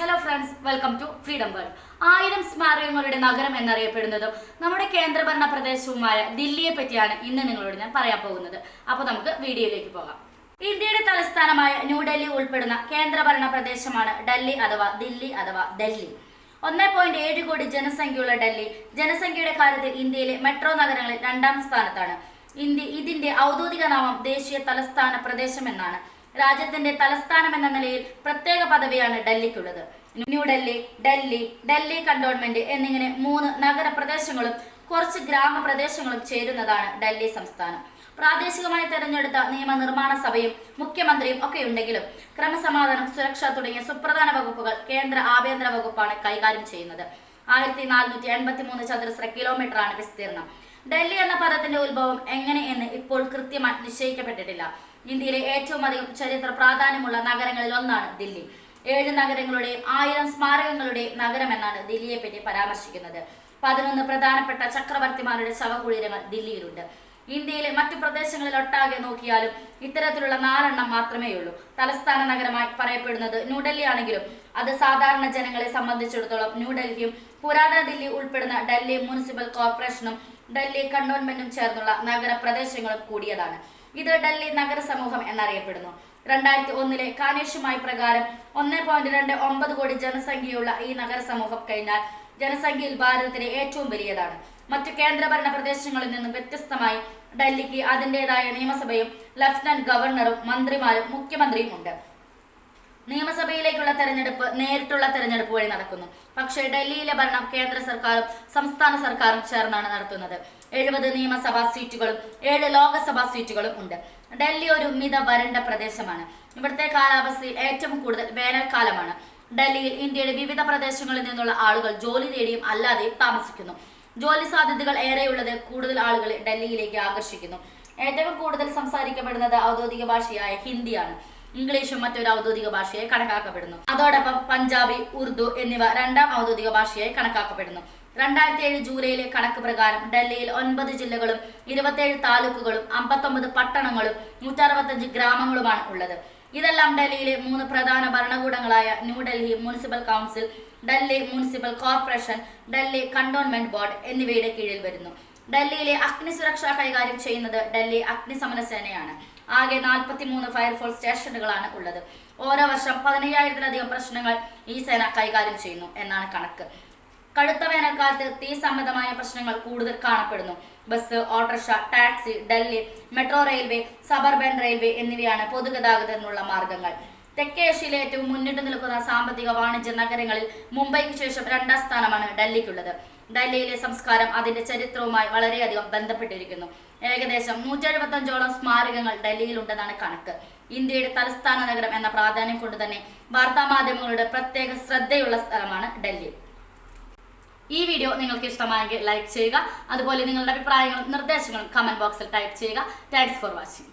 Hello friends, welcome to freedom world. 1000 സ്മാരകങ്ങളുടെ നഗരം എന്നറിയപ്പെടുന്നതും നമ്മുടെ കേന്ദ്രഭരണ പ്രദേശവുമായ ദില്ലിയെ പറ്റിയാണ് ഇന്ന് നിങ്ങളോട് ഞാൻ പറയാൻ പോകുന്നത്. അപ്പോൾ നമുക്ക് വീഡിയോയിലേക്ക് പോകാം. ഇന്ത്യയുടെ തലസ്ഥാനമായ ന്യൂഡൽഹി ഉൾപ്പെടുന്ന കേന്ദ്രഭരണ പ്രദേശമാണ് ഡൽഹി അഥവാ ദില്ലി അഥവാ ഡൽഹി. 1.7 കോടി ജനസംഖ്യയുള്ള ഡൽഹി ജനസംഖ്യയുടെ കാര്യത്തിൽ ഇന്ത്യയിലെ മെട്രോ നഗരങ്ങളിൽ 2ാം സ്ഥാനത്താണ്. ഇതിന്റെ ഔദ്യോഗിക നാമം ദേശീയ തലസ്ഥാന പ്രദേശം എന്നാണ്. രാജ്യത്തിന്റെ തലസ്ഥാനം എന്ന നിലയിൽ പ്രത്യേക പദവിയാണ് ഡൽഹിക്കുള്ളത്. ന്യൂഡൽഹി, ഡൽഹി കണ്ടോൺമെന്റ് എന്നിങ്ങനെ 3 നഗരപ്രദേശങ്ങളും കുറച്ച് ഗ്രാമപ്രദേശങ്ങളും ചേരുന്നതാണ് ഡൽഹി സംസ്ഥാനം. പ്രാദേശികമായി തെരഞ്ഞെടുത്ത നിയമനിർമ്മാണ സഭയും മുഖ്യമന്ത്രിയും ഒക്കെ ഉണ്ടെങ്കിലും ക്രമസമാധാനം, സുരക്ഷ തുടങ്ങിയ സുപ്രധാന വകുപ്പുകൾ കേന്ദ്ര ആഭ്യന്തര വകുപ്പാണ് കൈകാര്യം ചെയ്യുന്നത്. 1483 ചതുരശ്ര കിലോമീറ്ററാണ് വിസ്തീർണം. ഡൽഹി എന്ന പദത്തിന്റെ ഉത്ഭവം എങ്ങനെ എന്ന് ഇപ്പോൾ കൃത്യമായി നിശ്ചയിക്കപ്പെട്ടിട്ടില്ല. ഇന്ത്യയിലെ ഏറ്റവും അധികം ചരിത്ര പ്രാധാന്യമുള്ള നഗരങ്ങളിൽ ഒന്നാണ് ദില്ലി. 7 നഗരങ്ങളുടെയും 1000 സ്മാരകങ്ങളുടെയും നഗരം എന്നാണ് ദില്ലിയെ പറ്റി പരാമർശിക്കുന്നത്. 11 പ്രധാനപ്പെട്ട ചക്രവർത്തിമാരുടെ ശവകുടീരങ്ങൾ ദില്ലിയിലുണ്ട്. ഇന്ത്യയിലെ മറ്റു പ്രദേശങ്ങളിൽ ഒട്ടാകെ നോക്കിയാലും ഇത്തരത്തിലുള്ള 4 മാത്രമേ ഉള്ളൂ. തലസ്ഥാന നഗരമായി പറയപ്പെടുന്നത് ന്യൂഡൽഹി ആണെങ്കിലും അത് സാധാരണ ജനങ്ങളെ സംബന്ധിച്ചിടത്തോളം ന്യൂഡൽഹിയും പുരാതന ദില്ലി ഉൾപ്പെടുന്ന ഡൽഹി മുനിസിപ്പൽ കോർപ്പറേഷനും ഡൽഹി കണ്ടോൺമെന്റും ചേർന്നുള്ള നഗരപ്രദേശങ്ങളും കൂടിയതാണ്. ഇത് ഡൽഹി നഗരസമൂഹം എന്നറിയപ്പെടുന്നു. 2001 കാനേഷുമായി പ്രകാരം 1.29 കോടി ജനസംഖ്യയുള്ള ഈ നഗരസമൂഹം കഴിഞ്ഞാൽ ജനസംഖ്യയിൽ ഭാരതത്തിലെ ഏറ്റവും വലിയതാണ്. മറ്റു കേന്ദ്രഭരണ പ്രദേശങ്ങളിൽ നിന്നും വ്യത്യസ്തമായി ഡൽഹിക്ക് അതിൻ്റെതായ നിയമസഭയും ലഫ്റ്റനന്റ് ഗവർണറും മന്ത്രിമാരും മുഖ്യമന്ത്രിയും ഉണ്ട്. നിയമസഭയിലേക്കുള്ള തെരഞ്ഞെടുപ്പ് നേരിട്ടുള്ള തെരഞ്ഞെടുപ്പ് വഴി നടക്കുന്നു. പക്ഷേ ഡൽഹിയിലെ ഭരണം കേന്ദ്ര സർക്കാരും സംസ്ഥാന സർക്കാരും ചേർന്നാണ് നടത്തുന്നത്. 70 നിയമസഭാ സീറ്റുകളും 7 ലോക്സഭാ സീറ്റുകളും ഉണ്ട്. ഡൽഹി ഒരു മിത വരണ്ട പ്രദേശമാണ്. ഇവിടുത്തെ കാലാവസ്ഥയിൽ ഏറ്റവും കൂടുതൽ വേനൽക്കാലമാണ്. ഡൽഹിയിൽ ഇന്ത്യയുടെ വിവിധ പ്രദേശങ്ങളിൽ നിന്നുള്ള ആളുകൾ ജോലി നേടിയും അല്ലാതെയും താമസിക്കുന്നു. ജോലി സാധ്യതകൾ ഏറെയുള്ളത് കൂടുതൽ ആളുകളെ ഡൽഹിയിലേക്ക് ആകർഷിക്കുന്നു. ഏറ്റവും കൂടുതൽ സംസാരിക്കപ്പെടുന്നത് ഔദ്യോഗിക ഭാഷയായ ഹിന്ദിയാണ്. ഇംഗ്ലീഷും മറ്റൊരു ഔദ്യോഗിക ഭാഷയായി കണക്കാക്കപ്പെടുന്നു. അതോടൊപ്പം പഞ്ചാബി, ഉറുദു എന്നിവ 2ാം ഔദ്യോഗിക ഭാഷയായി കണക്കാക്കപ്പെടുന്നു. 2007 ജൂലൈയിലെ കണക്ക് പ്രകാരം ഡൽഹിയിൽ 9 ജില്ലകളും 27 താലൂക്കുകളും 59 പട്ടണങ്ങളും 165 ഗ്രാമങ്ങളുമാണ് ഉള്ളത്. ഇതെല്ലാം ഡൽഹിയിലെ 3 പ്രധാന ഭരണകൂടങ്ങളായ New Delhi municipal council, Delhi municipal corporation, Delhi cantonment board എന്നിവയുടെ കീഴിൽ വരുന്നു. ഡൽഹിയിലെ അഗ്നി സുരക്ഷ കൈകാര്യം ചെയ്യുന്നത് ഡൽഹി അഗ്നിശമന സേനയാണ്. ആകെ 43 ഫയർഫോഴ്സ് സ്റ്റേഷനുകളാണ് ഉള്ളത്. ഓരോ വർഷം 15,000-ലധികം പ്രശ്നങ്ങൾ ഈ സേന കൈകാര്യം ചെയ്യുന്നു എന്നാണ് കണക്ക്. കടുത്ത വേനൽക്കാലത്ത് തീ സംബന്ധമായ പ്രശ്നങ്ങൾ കൂടുതൽ കാണപ്പെടുന്നു. Bus, autorickshaw, taxi, Delhi metro railway, suburban railway എന്നിവയാണ് പൊതുഗതാഗതത്തിനുള്ള മാർഗങ്ങൾ. തെക്കേ ഏഷ്യയിലെ ഏറ്റവും മുന്നിട്ട് നിൽക്കുന്ന സാമ്പത്തിക വാണിജ്യ നഗരങ്ങളിൽ മുംബൈക്ക് ശേഷം 2ാം സ്ഥാനമാണ് ഡൽഹിക്കുള്ളത്. ഡൽഹിയിലെ സംസ്കാരം അതിന്റെ ചരിത്രവുമായി വളരെയധികം ബന്ധപ്പെട്ടിരിക്കുന്നു. ഏകദേശം 175ഓളം സ്മാരകങ്ങൾ ഡൽഹിയിലുണ്ടെന്നാണ് കണക്ക്. ഇന്ത്യയുടെ തലസ്ഥാന നഗരം എന്ന പ്രാധാന്യം കൊണ്ട് തന്നെ വാർത്താമാധ്യമങ്ങളുടെ പ്രത്യേക ശ്രദ്ധയുള്ള സ്ഥലമാണ് ഡൽഹി. ഈ വീഡിയോ നിങ്ങൾക്ക് ഇഷ്ടമായെങ്കിൽ ലൈക്ക് ചെയ്യുക. അതുപോലെ നിങ്ങളുടെ അഭിപ്രായങ്ങളും നിർദ്ദേശങ്ങളും കമന്റ് ബോക്സിൽ ടൈപ്പ് ചെയ്യുക. Thanks for watching.